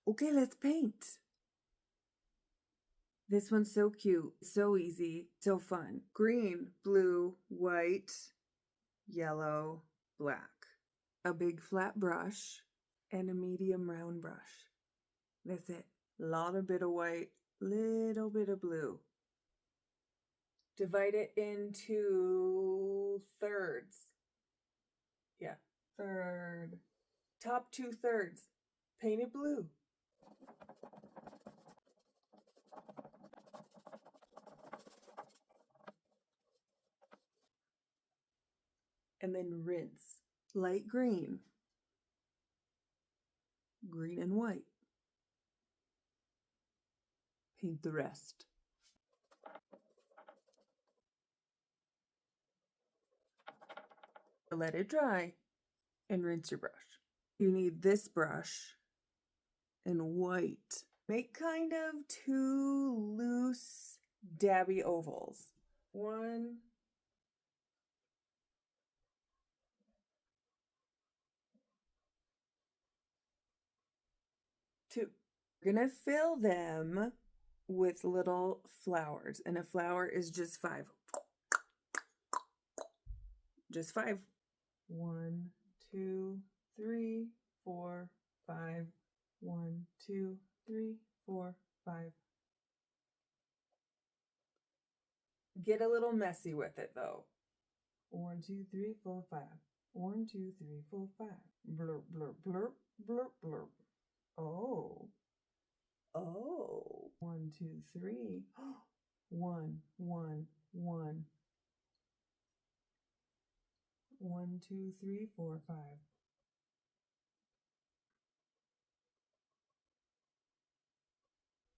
Okay, let's paint. This one's so cute, so easy, so fun. Green, blue, white, yellow, black. A big flat brush and a medium round brush. That's it. Lot of bit of white, little bit of blue. Divide it into thirds. Yeah, third. Top 2/3. Paint it blue. And then rinse. Light green, green and white. Paint the rest. Let it dry and rinse your brush. You need this brush and white. Make kind of 2 loose dabby ovals. 1, 2. We're gonna fill them with little flowers, and a flower is just 5. Just 5. 1, 2, 3, 4, 5. 1, 2, 3, 4, 5. Get a little messy with it though. 1, 2, 3, 4, 5. 1, 2, 3, 4, 5. Blurp, blurp, blurp, blurp, blurp. Oh. Oh. 1, 2, 3. 1, 1, 1. 1, 2, 3, 4, 5.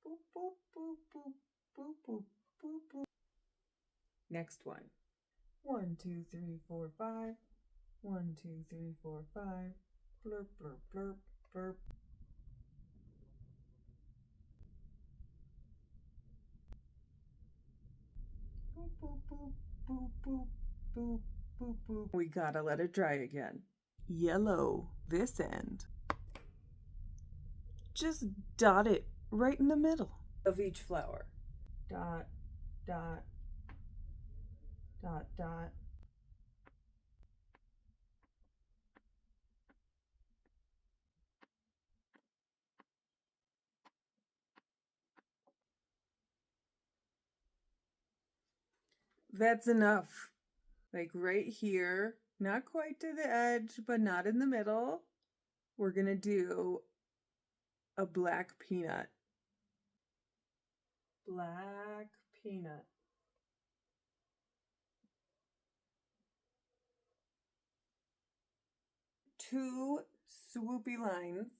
Boop, boop, boop, boop, boop, boop, boop, boop. Next one. 1, 2, 3, 4, 5. 1, 2, 3, 4, 5. Blurp, blurp, blurp, blurp. Boop, boop, boop, boop, boop, boop, boop, boop. We gotta let it dry again. Yellow this end. Just dot it right in the middle of each flower. Dot, dot, dot, dot. That's enough. Like right here, not quite to the edge, but not in the middle. We're gonna do a black peanut. Black peanut. Two swoopy lines.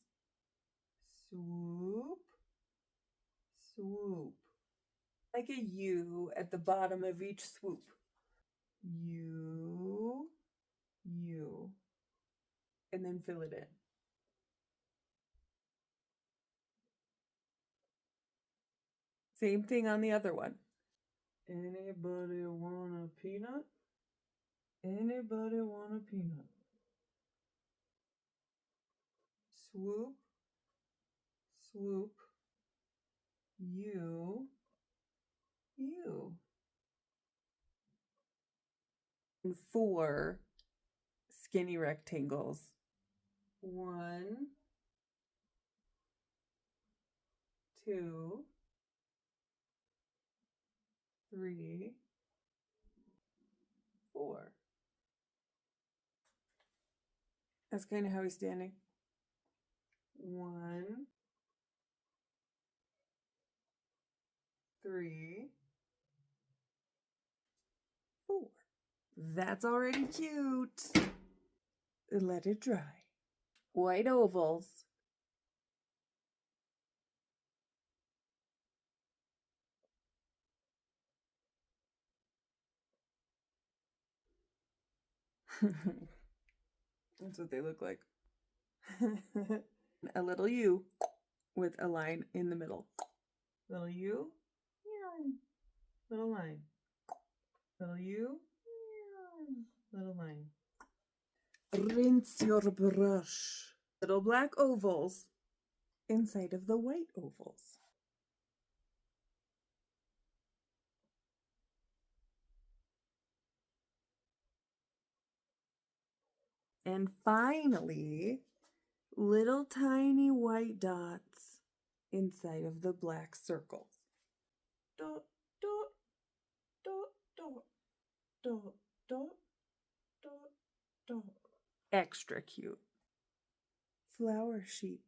Swoop, swoop. Like a U at the bottom of each swoop. U, U. And then fill it in. Same thing on the other one. Anybody want a peanut? Anybody want a peanut? Swoop, swoop, U, U. And 4 skinny rectangles. 1, 2, 3, 4. That's kind of how he's standing. 1, 3, 4. That's already cute. Let it dry. White ovals. That's what they look like. A little U with a line in the middle. Little U, little line. Little U, little line. Rinse your brush. Little black ovals. inside of the white ovals. And finally, little tiny white dots inside of the black circles. Dot, dot, dot, dot, dot, dot, dot, dot. Extra cute. Flower sheep.